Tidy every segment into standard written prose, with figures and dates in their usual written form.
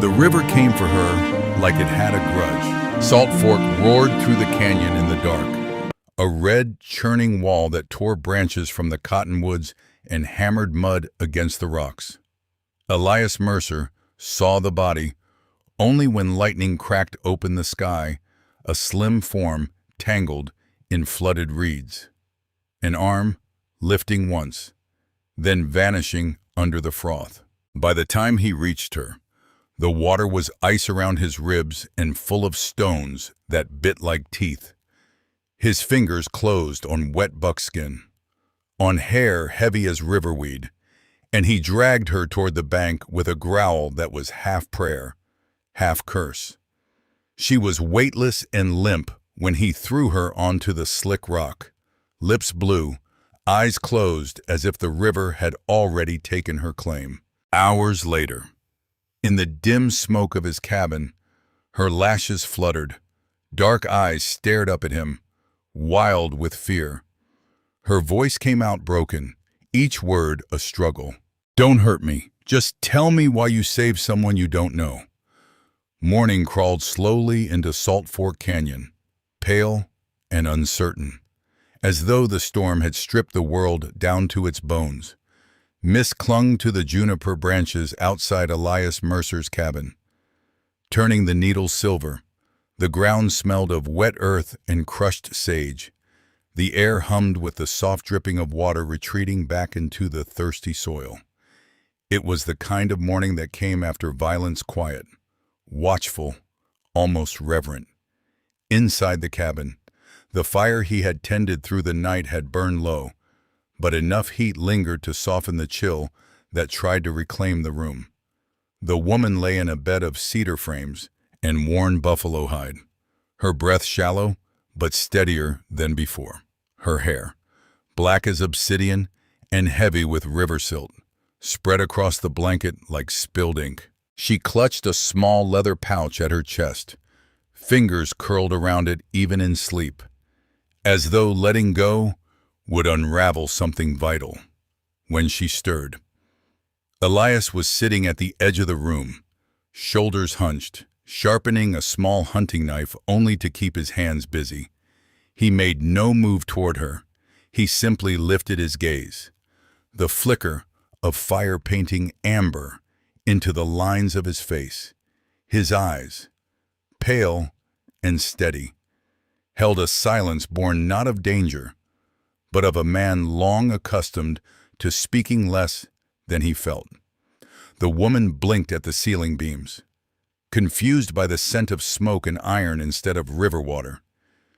The river came for her like it had a grudge. Salt Fork roared through the canyon in the dark, a red, churning wall that tore branches from the cottonwoods and hammered mud against the rocks. Elias Mercer saw the body only when lightning cracked open the sky, a slim form tangled in flooded reeds. An arm lifting once, then vanishing under the froth. By the time he reached her, the water was ice around his ribs and full of stones that bit like teeth. His fingers closed on wet buckskin, on hair heavy as riverweed, and he dragged her toward the bank with a growl that was half prayer, half curse. She was weightless and limp when he threw her onto the slick rock, lips blue, eyes closed as if the river had already taken her claim. Hours later, in the dim smoke of his cabin, her lashes fluttered, dark eyes stared up at him, wild with fear. Her voice came out broken, each word a struggle. "Don't hurt me. Just tell me why you saved someone you don't know." Morning crawled slowly into Salt Fork Canyon, pale and uncertain, as though the storm had stripped the world down to its bones. Mist clung to the juniper branches outside Elias Mercer's cabin, turning the needles silver. The ground smelled of wet earth and crushed sage. The air hummed with the soft dripping of water retreating back into the thirsty soil. It was the kind of morning that came after violence quiet, watchful, almost reverent. Inside the cabin, the fire he had tended through the night had burned low, but enough heat lingered to soften the chill that tried to reclaim the room. The woman lay in a bed of cedar frames and worn buffalo hide, her breath shallow but steadier than before. Her hair, black as obsidian and heavy with river silt, spread across the blanket like spilled ink. She clutched a small leather pouch at her chest, fingers curled around it even in sleep, as though letting go would unravel something vital. When she stirred, Elias was sitting at the edge of the room, shoulders hunched, sharpening a small hunting knife only to keep his hands busy. He made no move toward her. He simply lifted his gaze, the flicker of fire painting amber into the lines of his face. His eyes, pale and steady, held a silence born not of danger, but of a man long accustomed to speaking less than he felt. The woman blinked at the ceiling beams, confused by the scent of smoke and iron instead of river water.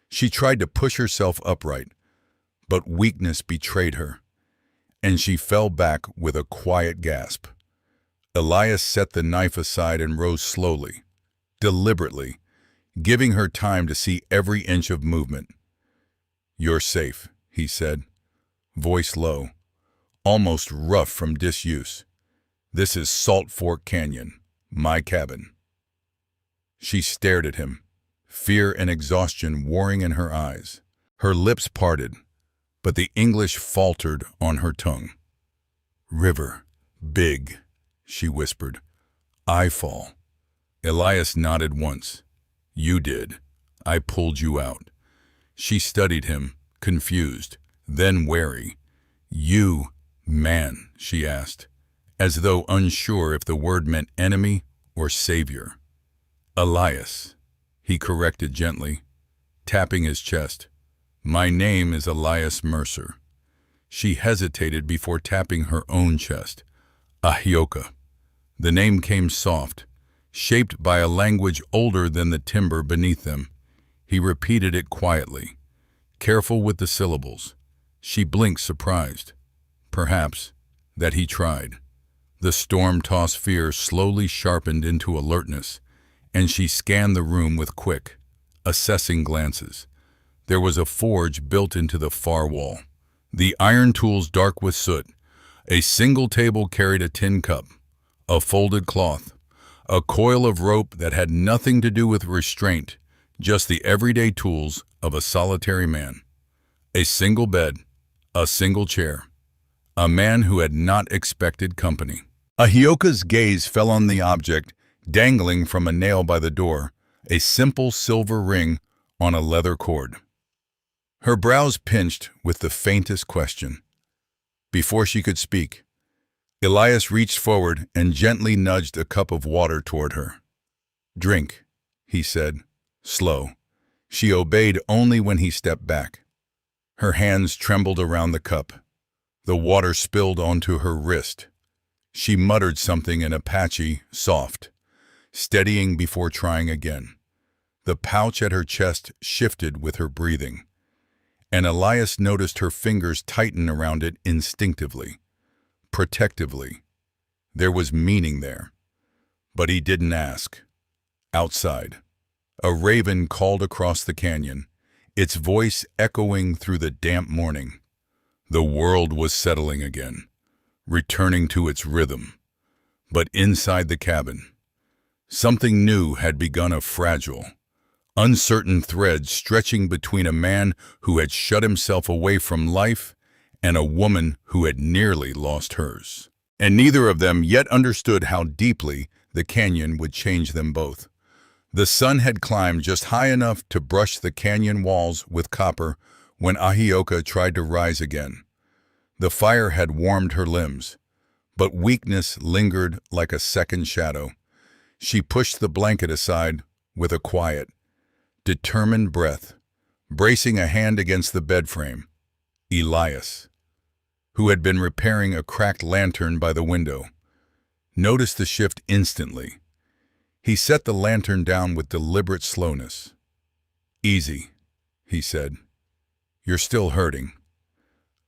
She tried to push herself upright, but weakness betrayed her, and she fell back with a quiet gasp. Elias set the knife aside and rose slowly, deliberately, giving her time to see every inch of movement. "You're safe," he said, voice low, almost rough from disuse. "This is Salt Fork Canyon, my cabin." She stared at him, fear and exhaustion warring in her eyes. Her lips parted, but the English faltered on her tongue. "River, big," she whispered. "I fall." Elias nodded once. "You did. I pulled you out." She studied him, confused, then wary. "You, man," she asked, as though unsure if the word meant enemy or savior. "Elias," he corrected gently, tapping his chest. "My name is Elias Mercer." She hesitated before tapping her own chest. Ahioka. The name came soft, shaped by a language older than the timber beneath them. He repeated it quietly, careful with the syllables. She blinked, surprised, perhaps, that he tried. The storm-tossed fear slowly sharpened into alertness, and she scanned the room with quick, assessing glances. There was a forge built into the far wall, the iron tools dark with soot. A single table carried a tin cup, a folded cloth, a coil of rope that had nothing to do with restraint, just the everyday tools of a solitary man. A single bed, a single chair, a man who had not expected company. Ahioka's gaze fell on the object dangling from a nail by the door, a simple silver ring on a leather cord. Her brows pinched with the faintest question. Before she could speak, Elias reached forward and gently nudged a cup of water toward her. "Drink," he said, slow. She obeyed only when he stepped back. Her hands trembled around the cup. The water spilled onto her wrist. She muttered something in Apache, soft, steadying before trying again. The pouch at her chest shifted with her breathing, and Elias noticed her fingers tighten around it instinctively, protectively. There was meaning there, but he didn't ask. Outside, a raven called across the canyon, its voice echoing through the damp morning. The world was settling again, returning to its rhythm. But inside the cabin, something new had begun, a fragile, uncertain thread stretching between a man who had shut himself away from life and a woman who had nearly lost hers. And neither of them yet understood how deeply the canyon would change them both. The sun had climbed just high enough to brush the canyon walls with copper when Ahioka tried to rise again. The fire had warmed her limbs, but weakness lingered like a second shadow. She pushed the blanket aside with a quiet, determined breath, bracing a hand against the bed frame. Elias, who had been repairing a cracked lantern by the window, noticed the shift instantly. He set the lantern down with deliberate slowness. "Easy," he said. "You're still hurting."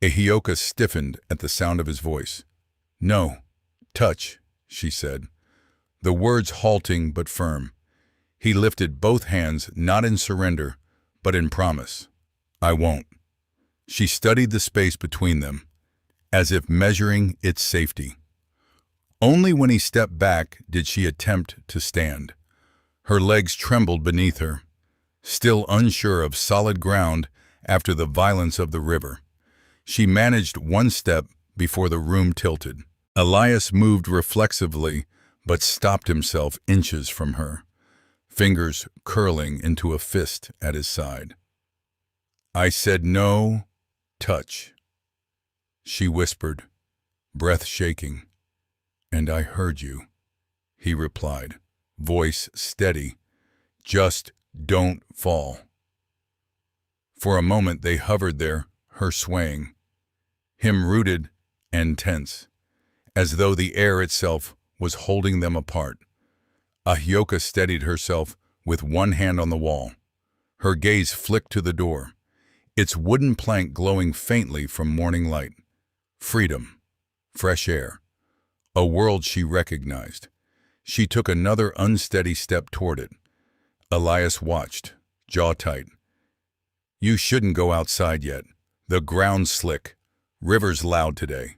Ahioka stiffened at the sound of his voice. "No, touch," she said, the words halting but firm. He lifted both hands, not in surrender, but in promise. "I won't." She studied the space between them, as if measuring its safety. Only when he stepped back did she attempt to stand. Her legs trembled beneath her, still unsure of solid ground after the violence of the river. She managed one step before the room tilted. Elias moved reflexively, but stopped himself inches from her, fingers curling into a fist at his side. "I said no, touch," she whispered, breath shaking. "And I heard you," he replied, voice steady. "Just don't fall." For a moment they hovered there, her swaying, him rooted and tense, as though the air itself was holding them apart. Ahioka steadied herself with one hand on the wall. Her gaze flicked to the door, its wooden plank glowing faintly from morning light. Freedom, fresh air, a world she recognized. She took another unsteady step toward it. Elias watched, jaw tight. "You shouldn't go outside yet. The ground's slick. River's loud today."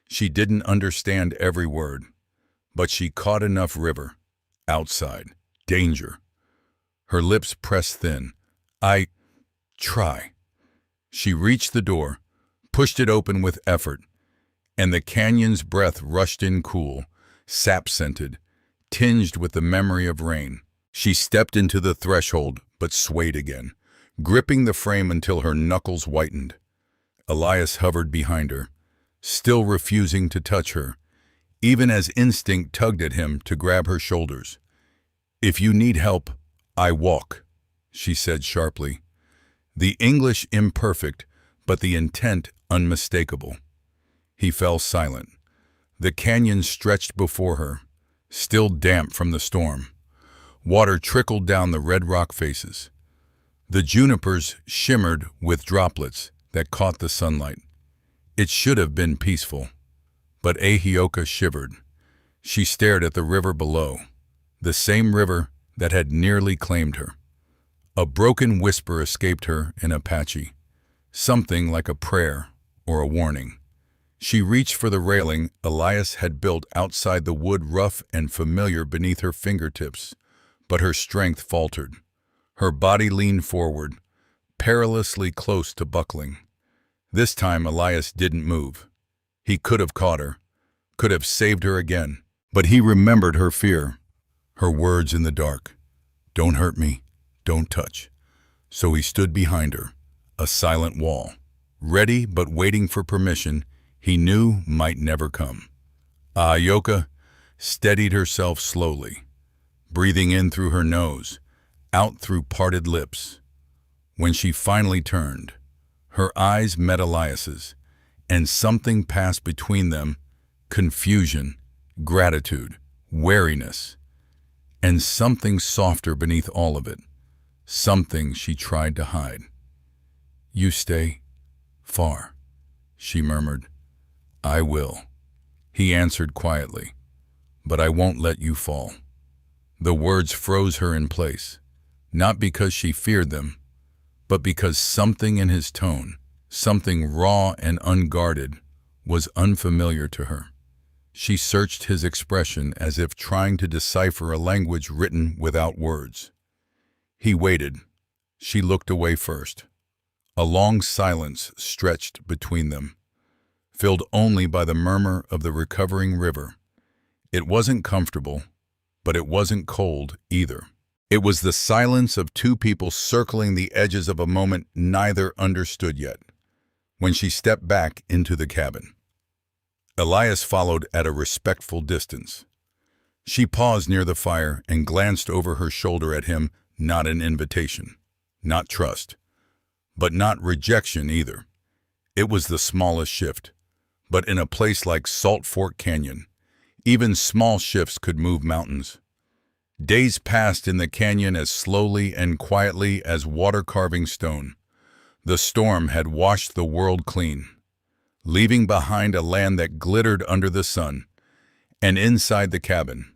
She didn't understand every word, but she caught enough. River, outside, danger. Her lips pressed thin. "I try." She reached the door, pushed it open with effort, and the canyon's breath rushed in cool, sap-scented, tinged with the memory of rain. She stepped into the threshold, but swayed again, gripping the frame until her knuckles whitened. Elias hovered behind her, still refusing to touch her, even as instinct tugged at him to grab her shoulders. "If you need help, I walk," she said sharply. The English imperfect, but the intent unmistakable. He fell silent. The canyon stretched before her, still damp from the storm. Water trickled down the red rock faces. The junipers shimmered with droplets that caught the sunlight. It should have been peaceful, but Ahioka shivered. She stared at the river below, the same river that had nearly claimed her. A broken whisper escaped her in Apache, something like a prayer or a warning. She reached for the railing Elias had built outside, the wood rough and familiar beneath her fingertips, but her strength faltered. Her body leaned forward, perilously close to buckling. This time Elias didn't move. He could have caught her, could have saved her again, but he remembered her fear. Her words in the dark. Don't hurt me. Don't touch. So he stood behind her, a silent wall, ready but waiting for permission he knew might never come. Ahyoka steadied herself slowly, breathing in through her nose, out through parted lips. When she finally turned, her eyes met Elias's, and something passed between them, confusion, gratitude, wariness, and something softer beneath all of it, something she tried to hide. You stay far, she murmured. I will, he answered quietly, but I won't let you fall. The words froze her in place, not because she feared them, but because something in his tone, something raw and unguarded, was unfamiliar to her. She searched his expression as if trying to decipher a language written without words. He waited. She looked away first. A long silence stretched between them, filled only by the murmur of the recovering river. It wasn't comfortable, but it wasn't cold either. It was the silence of two people circling the edges of a moment neither understood yet. When she stepped back into the cabin, Elias followed at a respectful distance. She paused near the fire and glanced over her shoulder at him, not an invitation, not trust, but not rejection either. It was the smallest shift, but in a place like Salt Fork Canyon, even small shifts could move mountains. Days passed in the canyon as slowly and quietly as water carving stone. The storm had washed the world clean, leaving behind a land that glittered under the sun. And inside the cabin,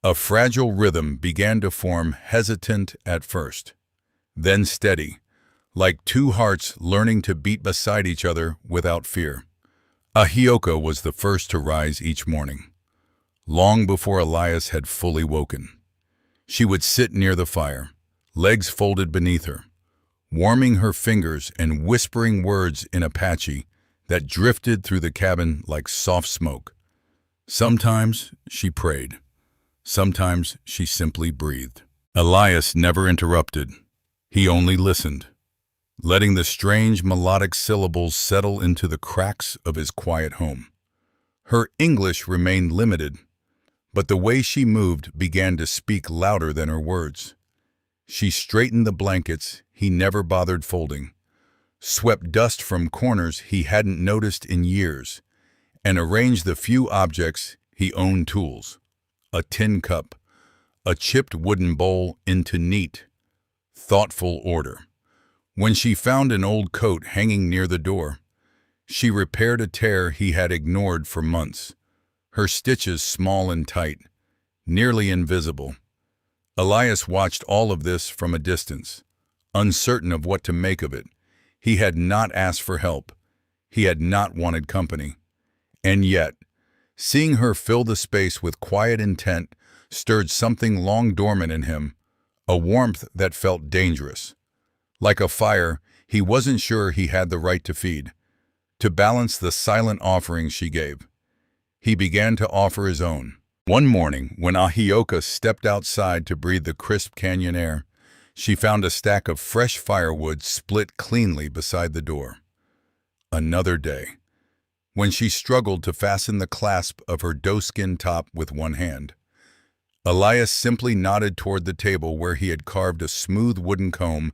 a fragile rhythm began to form, hesitant at first, then steady, like two hearts learning to beat beside each other without fear. Ahyoka was the first to rise each morning, long before Elias had fully woken. She would sit near the fire, legs folded beneath her, warming her fingers and whispering words in Apache that drifted through the cabin like soft smoke. Sometimes she prayed. Sometimes she simply breathed. Elias never interrupted. He only listened, letting the strange melodic syllables settle into the cracks of his quiet home. Her English remained limited, but the way she moved began to speak louder than her words. She straightened the blankets he never bothered folding, swept dust from corners he hadn't noticed in years, and arranged the few objects he owned: tools, a tin cup, a chipped wooden bowl, into neat, thoughtful order. When she found an old coat hanging near the door, she repaired a tear he had ignored for months, her stitches small and tight, nearly invisible. Elias watched all of this from a distance, uncertain of what to make of it. He had not asked for help. He had not wanted company. And yet, seeing her fill the space with quiet intent stirred something long dormant in him, a warmth that felt dangerous. Like a fire he wasn't sure he had the right to feed, to balance the silent offerings she gave. He began to offer his own. One morning, when Ahyoka stepped outside to breathe the crisp canyon air, she found a stack of fresh firewood split cleanly beside the door. Another day, when she struggled to fasten the clasp of her doeskin top with one hand. Elias simply nodded toward the table where he had carved a smooth wooden comb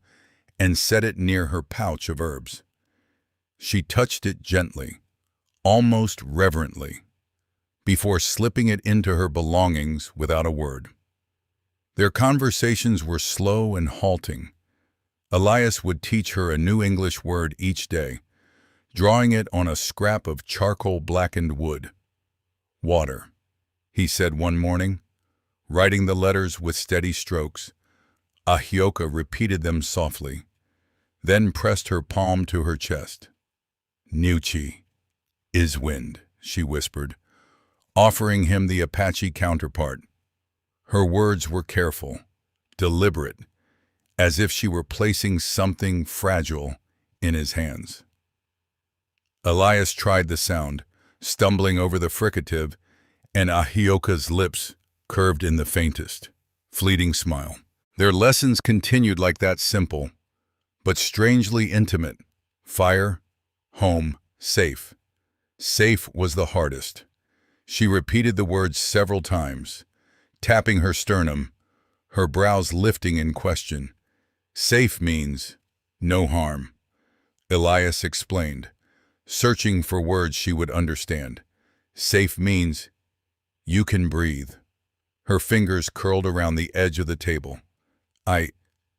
and set it near her pouch of herbs. She touched it gently, almost reverently, before slipping it into her belongings without a word. Their conversations were slow and halting. Elias would teach her a new English word each day, drawing it on a scrap of charcoal-blackened wood. Water, he said one morning, writing the letters with steady strokes. Ahyoka repeated them softly, then pressed her palm to her chest. Nuchi is wind, she whispered, offering him the Apache counterpart. Her words were careful, deliberate, as if she were placing something fragile in his hands. Elias tried the sound, stumbling over the fricative, and Ahyoka's lips curved in the faintest, fleeting smile. Their lessons continued like that, simple, but strangely intimate. Fire, home, safe. Safe was the hardest. She repeated the words several times, tapping her sternum, her brows lifting in question. Safe means no harm, Elias explained, searching for words she would understand. Safe means you can breathe. Her fingers curled around the edge of the table.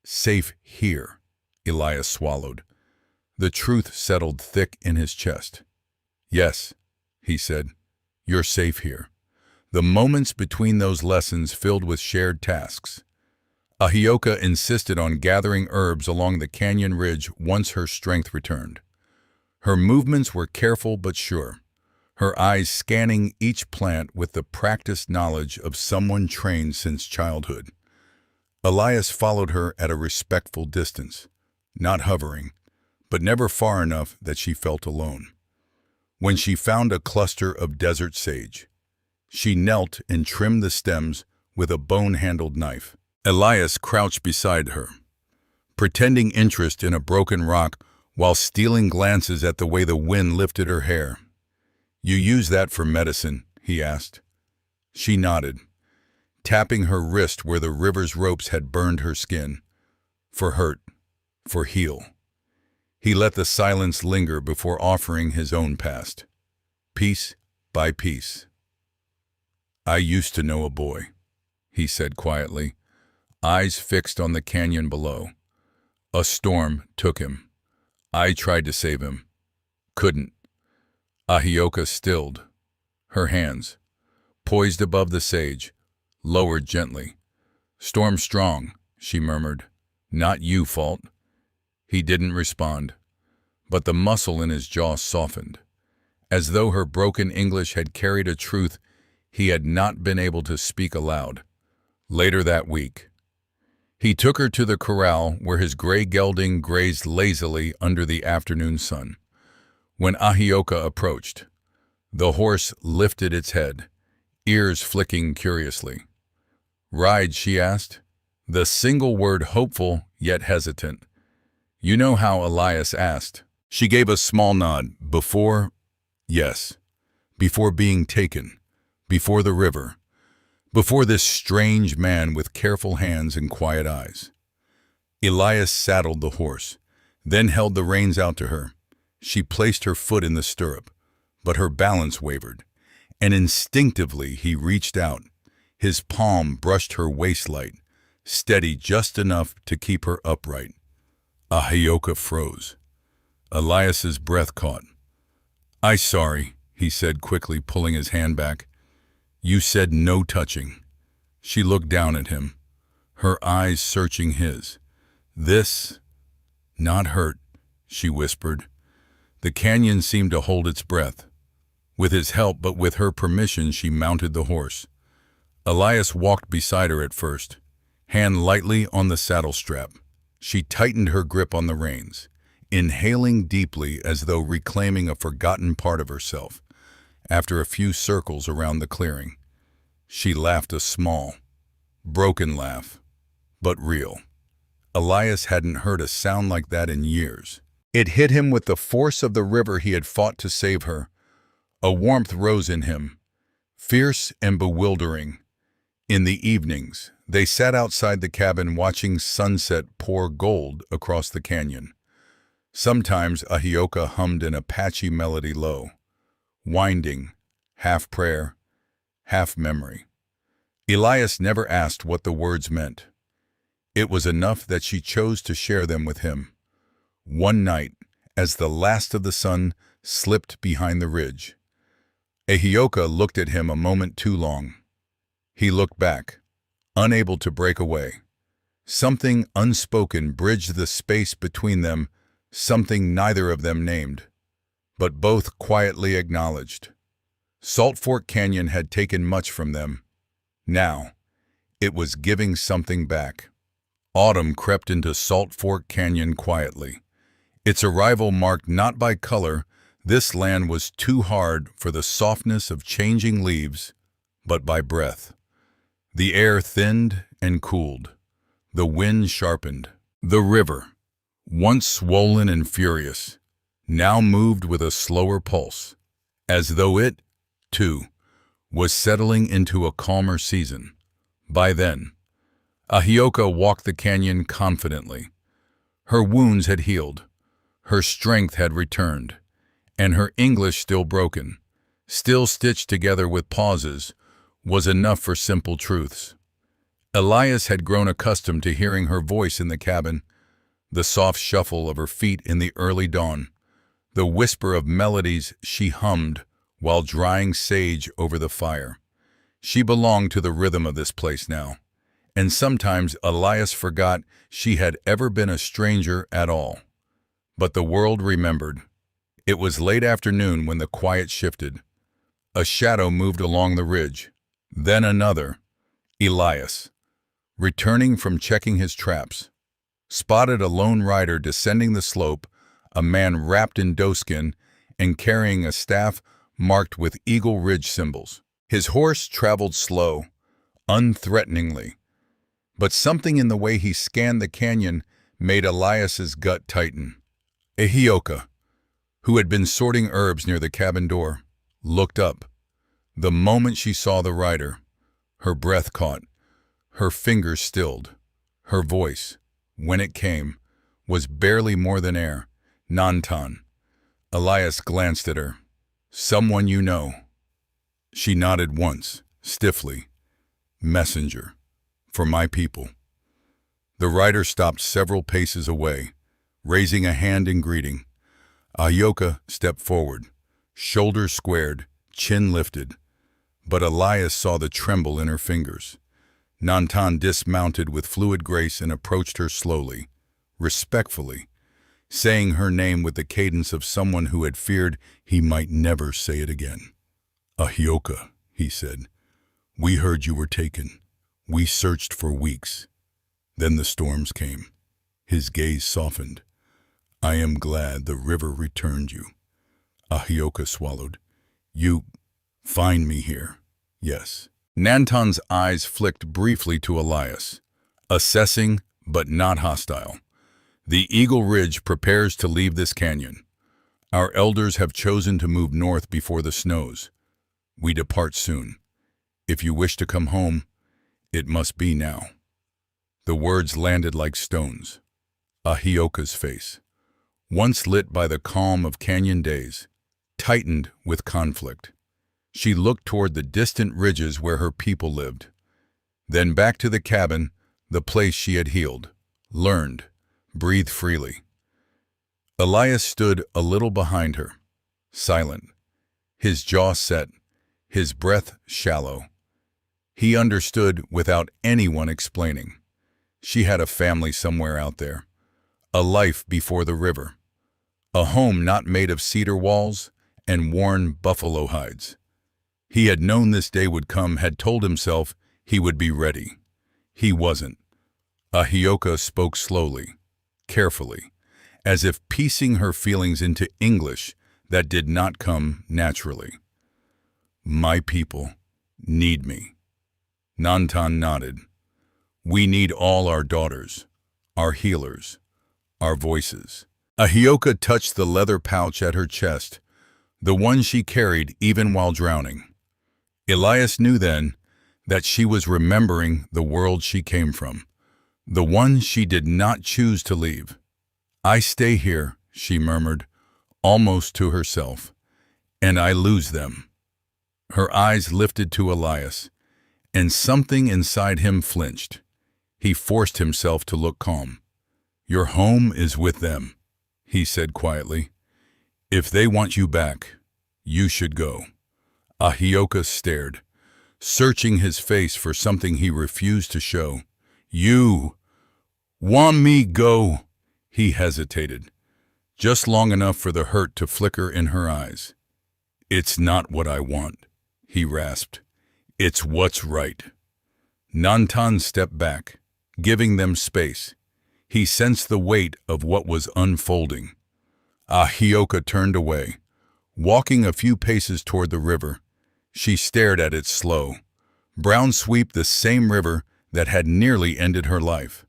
Safe here, Elias swallowed. The truth settled thick in his chest. Yes, he said, you're safe here. The moments between those lessons filled with shared tasks. Ahioka insisted on gathering herbs along the canyon ridge once her strength returned. Her movements were careful but sure, her eyes scanning each plant with the practiced knowledge of someone trained since childhood. Elias followed her at a respectful distance, not hovering, but never far enough that she felt alone. When she found a cluster of desert sage, she knelt and trimmed the stems with a bone-handled knife. Elias crouched beside her, pretending interest in a broken rock while stealing glances at the way the wind lifted her hair. You use that for medicine, he asked. She nodded, tapping her wrist where the river's ropes had burned her skin. For hurt, for heal. He let the silence linger before offering his own past, piece by piece. I used to know a boy, he said quietly, eyes fixed on the canyon below. A storm took him. I tried to save him. Couldn't. Ahioka stilled, her hands, poised above the sage, lowered gently. Storm strong, she murmured. Not you, fault. He didn't respond, but the muscle in his jaw softened, as though her broken English had carried a truth he had not been able to speak aloud. Later that week, he took her to the corral where his gray gelding grazed lazily under the afternoon sun. When Ahioka approached, the horse lifted its head, ears flicking curiously. Ride, she asked, the single word hopeful yet hesitant. You know how Elias asked. She gave a small nod. Before? Yes. Before being taken. Before the river. Before this strange man with careful hands and quiet eyes. Elias saddled the horse, then held the reins out to her. She placed her foot in the stirrup, but her balance wavered, and instinctively he reached out. His palm brushed her waistline, steady just enough to keep her upright. Ahioka froze. Elias's breath caught. "I'm sorry," he said quickly, pulling his hand back. "You said no touching." She looked down at him, her eyes searching his. "This, not hurt," she whispered. The canyon seemed to hold its breath. With his help, but with her permission, she mounted the horse. Elias walked beside her at first, hand lightly on the saddle strap. She tightened her grip on the reins, inhaling deeply as though reclaiming a forgotten part of herself. After a few circles around the clearing, she laughed a small, broken laugh, but real. Elias hadn't heard a sound like that in years. It hit him with the force of the river he had fought to save her. A warmth rose in him, fierce and bewildering. In the evenings, they sat outside the cabin watching sunset pour gold across the canyon. Sometimes Ahioka hummed an Apache melody low, winding, half prayer, half memory. Elias never asked what the words meant. It was enough that she chose to share them with him. One night, as the last of the sun slipped behind the ridge, Ahioka looked at him a moment too long. He looked back, unable to break away. Something unspoken bridged the space between them, something neither of them named, but both quietly acknowledged. Salt Fork Canyon had taken much from them. Now, it was giving something back. Autumn crept into Salt Fork Canyon quietly. Its arrival marked not by color. This land was too hard for the softness of changing leaves, but by breath. The air thinned and cooled. The wind sharpened. The river, once swollen and furious, now moved with a slower pulse, as though it, too, was settling into a calmer season. By then, Ahioka walked the canyon confidently. Her wounds had healed, her strength had returned, and her English, still broken, still stitched together with pauses, was enough for simple truths. Elias had grown accustomed to hearing her voice in the cabin, the soft shuffle of her feet in the early dawn, the whisper of melodies she hummed while drying sage over the fire. She belonged to the rhythm of this place now, and sometimes Elias forgot she had ever been a stranger at all. But the world remembered. It was late afternoon when the quiet shifted. A shadow moved along the ridge, then another. Elias, returning from checking his traps, spotted a lone rider descending the slope, a man wrapped in doeskin and carrying a staff marked with Eagle Ridge symbols. His horse traveled slow, unthreateningly, but something in the way he scanned the canyon made Elias's gut tighten. Ahioka, who had been sorting herbs near the cabin door, looked up. The moment she saw the rider, her breath caught, her fingers stilled. Her voice, when it came, was barely more than air. Nantan. Elias glanced at her. Someone you know. She nodded once, stiffly. Messenger. For my people. The rider stopped several paces away, raising a hand in greeting. Ahioka stepped forward, shoulders squared, chin lifted. But Elias saw the tremble in her fingers. Nantan dismounted with fluid grace and approached her slowly, respectfully, saying her name with the cadence of someone who had feared he might never say it again. Ahioka, he said, we heard you were taken. We searched for weeks. Then the storms came. His gaze softened. I am glad the river returned you. Ahioka swallowed. You find me here. Yes. Nantan's eyes flicked briefly to Elias, assessing but not hostile. The Eagle Ridge prepares to leave this canyon. Our elders have chosen to move north before the snows. We depart soon. If you wish to come home, it must be now. The words landed like stones. Ahioka's face, once lit by the calm of canyon days, tightened with conflict. She looked toward the distant ridges where her people lived. Then back to the cabin, the place she had healed, learned, breathed freely. Elias stood a little behind her, silent, his jaw set, his breath shallow. He understood without anyone explaining. She had a family somewhere out there, a life before the river, a home not made of cedar walls and worn buffalo hides. He had known this day would come, had told himself he would be ready. He wasn't. Ahioka spoke slowly, carefully, as if piecing her feelings into English that did not come naturally. My people need me. Nantan nodded. We need all our daughters, our healers, our voices. Ahioka touched the leather pouch at her chest, the one she carried even while drowning. Elias knew then that she was remembering the world she came from, the one she did not choose to leave. I stay here, she murmured, almost to herself, and I lose them. Her eyes lifted to Elias, and something inside him flinched. He forced himself to look calm. Your home is with them, he said quietly. If they want you back, you should go. Ahioka stared, searching his face for something he refused to show. You want me go? He hesitated, just long enough for the hurt to flicker in her eyes. It's not what I want, he rasped. It's what's right. Nantan stepped back, giving them space. He sensed the weight of what was unfolding. Ahioka turned away, walking a few paces toward the river. She stared at it slow, Brown Sweep, the same river that had nearly ended her life.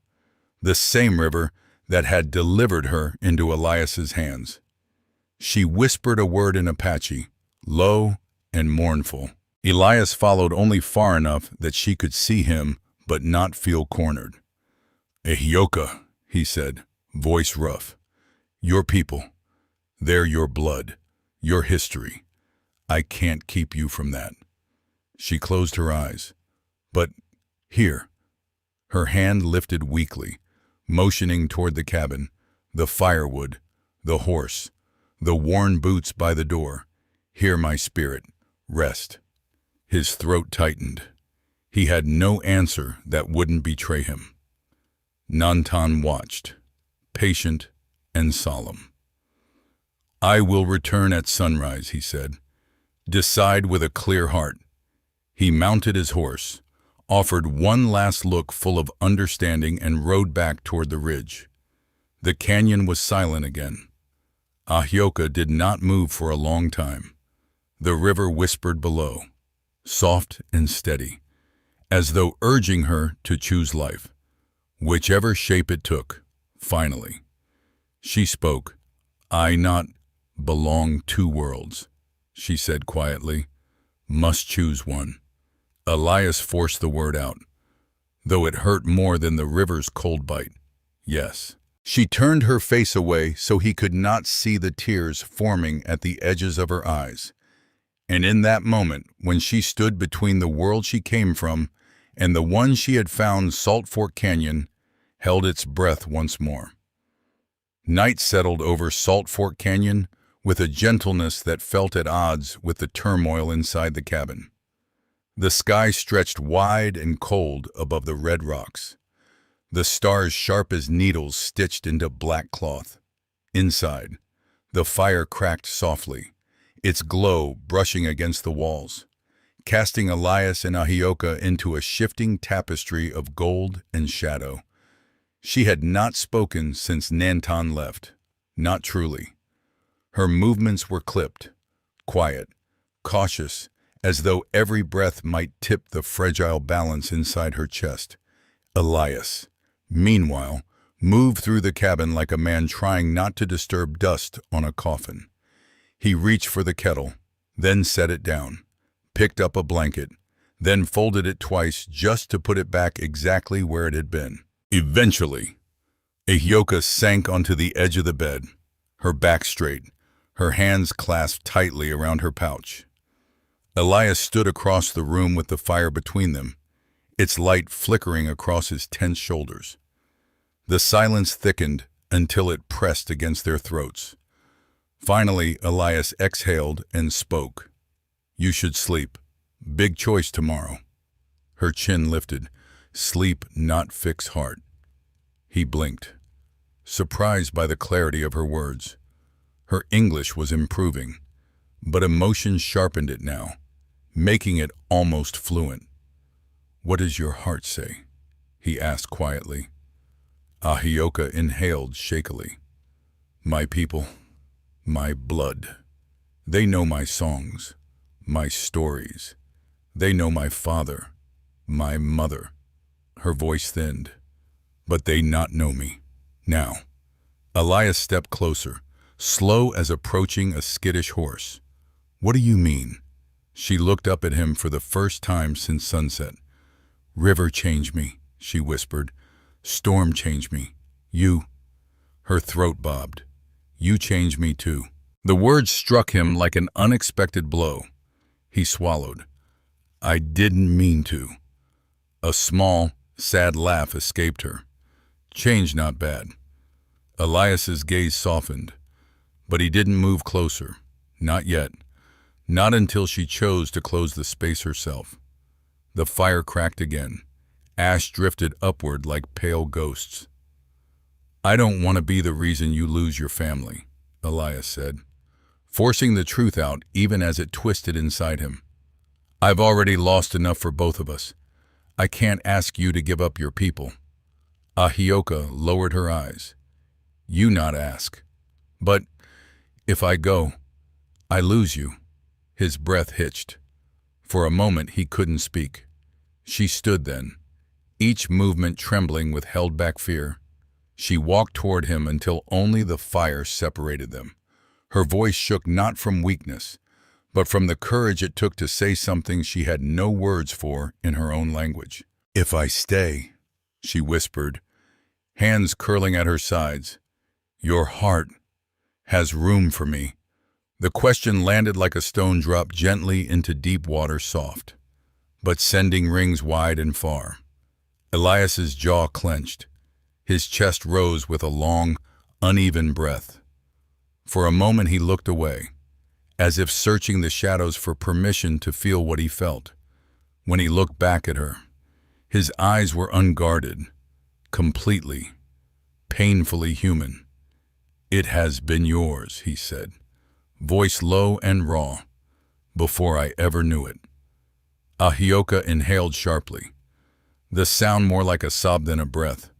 The same river that had delivered her into Elias's hands. She whispered a word in Apache, low and mournful. Elias followed only far enough that she could see him but not feel cornered. "Ehioka," he said, voice rough. "Your people. They're your blood, your history. I can't keep you from that." She closed her eyes. "But here." Her hand lifted weakly, motioning toward the cabin, the firewood, the horse, the worn boots by the door. "Hear my spirit. Rest." His throat tightened. He had no answer that wouldn't betray him. Nantan watched, patient and solemn. "I will return at sunrise," he said. "Decide with a clear heart." He mounted his horse, offered one last look full of understanding, and rode back toward the ridge. The canyon was silent again. Ahioka did not move for a long time. The river whispered below, soft and steady, as though urging her to choose life, whichever shape it took. Finally, she spoke. "I not belong two worlds," she said quietly. "Must choose one." Elias forced the word out, though it hurt more than the river's cold bite. "Yes." She turned her face away so he could not see the tears forming at the edges of her eyes. And in that moment, when she stood between the world she came from and the one she had found, Salt Fork Canyon held its breath once more. Night settled over Salt Fork Canyon with a gentleness that felt at odds with the turmoil inside the cabin. The sky stretched wide and cold above the red rocks, the stars sharp as needles stitched into black cloth. Inside, the fire cracked softly, its glow brushing against the walls, casting Elias and Ahioka into a shifting tapestry of gold and shadow. She had not spoken since Nantan left, not truly. Her movements were clipped, quiet, cautious, as though every breath might tip the fragile balance inside her chest. Elias, meanwhile, moved through the cabin like a man trying not to disturb dust on a coffin. He reached for the kettle, then set it down, picked up a blanket, then folded it twice just to put it back exactly where it had been. Eventually, Ahioka sank onto the edge of the bed, her back straight, her hands clasped tightly around her pouch. Elias stood across the room with the fire between them, its light flickering across his tense shoulders. The silence thickened until it pressed against their throats. Finally, Elias exhaled and spoke. "You should sleep. Big choice tomorrow." Her chin lifted. "Sleep, not fix heart." He blinked, surprised by the clarity of her words. Her English was improving, but emotion sharpened it now, making it almost fluent. "What does your heart say?" he asked quietly. Ahioka inhaled shakily. "My people, my blood. They know my songs, my stories. They know my father, my mother." Her voice thinned. "But they not know me. Now." Elias stepped closer, slow as approaching a skittish horse. "What do you mean?" She looked up at him for the first time since sunset. "River changed me," she whispered. "Storm changed me. You." Her throat bobbed. "You changed me too." The words struck him like an unexpected blow. He swallowed. "I didn't mean to." A small, sad laugh escaped her. "Change not bad." Elias's gaze softened, but he didn't move closer. Not yet. Not until she chose to close the space herself. The fire cracked again. Ash drifted upward like pale ghosts. "I don't want to be the reason you lose your family," Elias said, forcing the truth out even as it twisted inside him. "I've already lost enough for both of us. I can't ask you to give up your people." Ahioka lowered her eyes. "You not ask. But if I go, I lose you." His breath hitched. For a moment he couldn't speak. She stood then, each movement trembling with held-back fear. She walked toward him until only the fire separated them. Her voice shook not from weakness, but from the courage it took to say something she had no words for in her own language. "If I stay," she whispered, hands curling at her sides, "your heart has room for me." The question landed like a stone dropped gently into deep water, soft, but sending rings wide and far. Elias's jaw clenched. His chest rose with a long, uneven breath. For a moment he looked away, as if searching the shadows for permission to feel what he felt. When he looked back at her, his eyes were unguarded, completely, painfully human. "It has been yours," he said, voice low and raw, "before I ever knew it." Ahioka inhaled sharply, the sound more like a sob than a breath.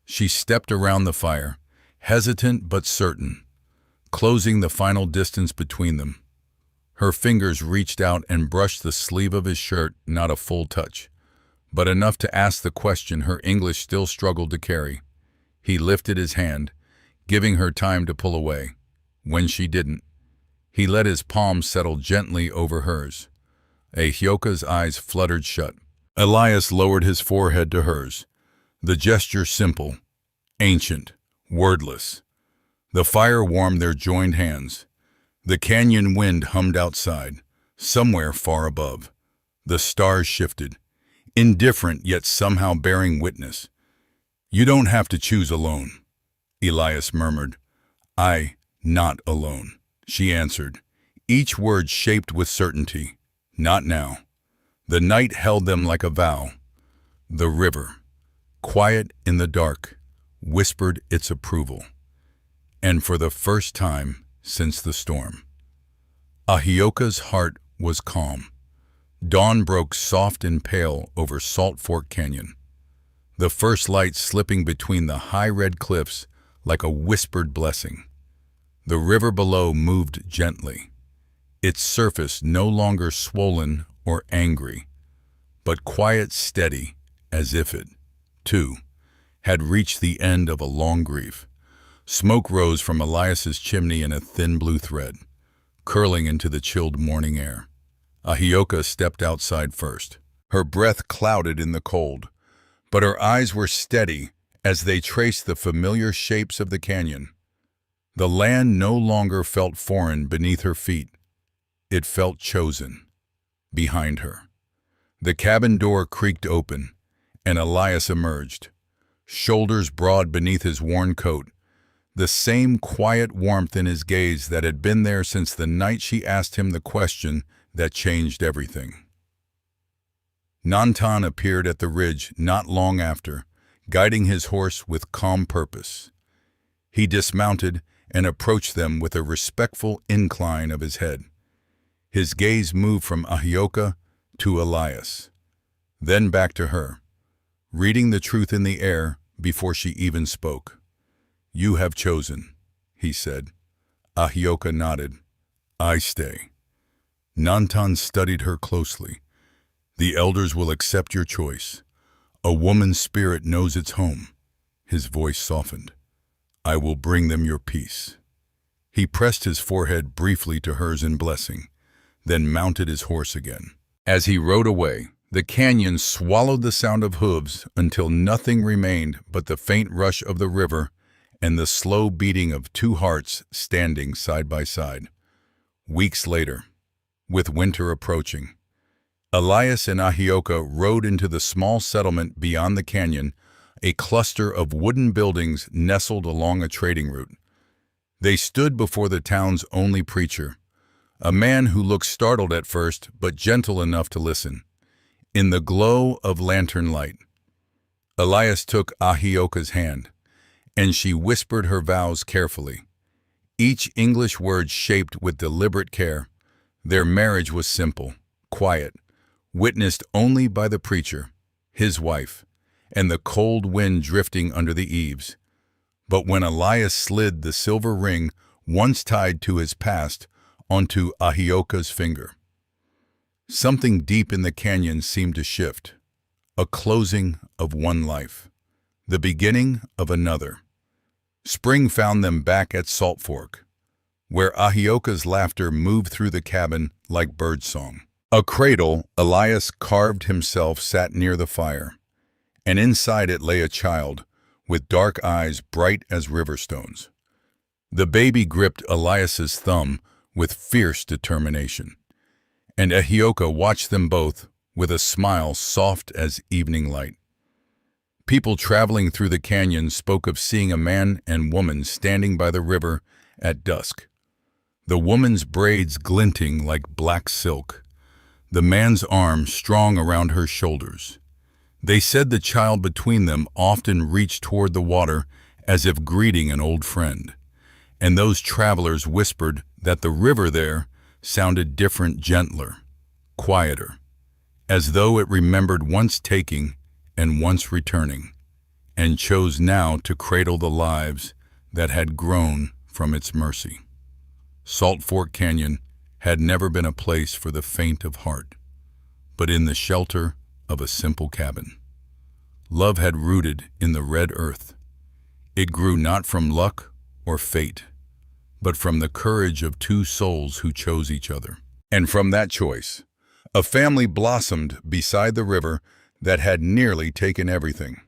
She stepped around the fire, hesitant but certain, closing the final distance between them. Her fingers reached out and brushed the sleeve of his shirt, not a full touch, but enough to ask the question her English still struggled to carry. He lifted his hand, giving her time to pull away. When she didn't, he let his palm settle gently over hers. Ahioka's eyes fluttered shut. Elias lowered his forehead to hers, the gesture simple, ancient, wordless. The fire warmed their joined hands. The canyon wind hummed outside, somewhere far above. The stars shifted, indifferent yet somehow bearing witness. "You don't have to choose alone," Elias murmured. Not alone," she answered, each word shaped with certainty. "Not now." The night held them like a vow. The river, quiet in the dark, whispered its approval. And for the first time since the storm, Ahioka's heart was calm. Dawn broke soft and pale over Salt Fork Canyon, the first light slipping between the high red cliffs like a whispered blessing. The river below moved gently, its surface no longer swollen or angry, but quiet, steady, as if it, too, had reached the end of a long grief. Smoke rose from Elias's chimney in a thin blue thread, curling into the chilled morning air. Ahioka stepped outside first. Her breath clouded in the cold, but her eyes were steady as they traced the familiar shapes of the canyon. The land no longer felt foreign beneath her feet. It felt chosen. Behind her, the cabin door creaked open, and Elias emerged, shoulders broad beneath his worn coat, the same quiet warmth in his gaze that had been there since the night she asked him the question that changed everything. Nantan appeared at the ridge not long after, guiding his horse with calm purpose. He dismounted and approached them with a respectful incline of his head. His gaze moved from Ahioka to Elias, then back to her, reading the truth in the air before she even spoke. "You have chosen," he said. Ahioka nodded. "I stay." Nantan studied her closely. "The elders will accept your choice. A woman's spirit knows its home." His voice softened. "I will bring them your peace." He pressed his forehead briefly to hers in blessing, then mounted his horse again. As he rode away, the canyon swallowed the sound of hooves until nothing remained but the faint rush of the river and the slow beating of two hearts standing side by side. Weeks later, with winter approaching, Elias and Ahioka rode into the small settlement beyond the canyon, a cluster of wooden buildings nestled along a trading route. They stood before the town's only preacher, a man who looked startled at first but gentle enough to listen. In the glow of lantern light, Elias took Ahioka's hand, and she whispered her vows carefully, each English word shaped with deliberate care. Their marriage was simple, quiet, witnessed only by the preacher, his wife, and the cold wind drifting under the eaves. But when Elias slid the silver ring once tied to his past onto Ahioka's finger, something deep in the canyon seemed to shift. A closing of one life, the beginning of another. Spring found them back at Salt Fork, where Ahioka's laughter moved through the cabin like birdsong. A cradle Elias carved himself sat near the fire, and inside it lay a child with dark eyes bright as river stones. The baby gripped Elias's thumb with fierce determination, and Ahioka watched them both with a smile soft as evening light. People traveling through the canyon spoke of seeing a man and woman standing by the river at dusk, the woman's braids glinting like black silk, the man's arms strong around her shoulders. They said the child between them often reached toward the water as if greeting an old friend, and those travelers whispered that the river there sounded different, gentler, quieter, as though it remembered once taking and once returning, and chose now to cradle the lives that had grown from its mercy. Salt Fork Canyon had never been a place for the faint of heart, but in the shelter of a simple cabin. Love had rooted in the red earth. It grew not from luck or fate, but from the courage of two souls who chose each other. And from that choice, a family blossomed beside the river that had nearly taken everything.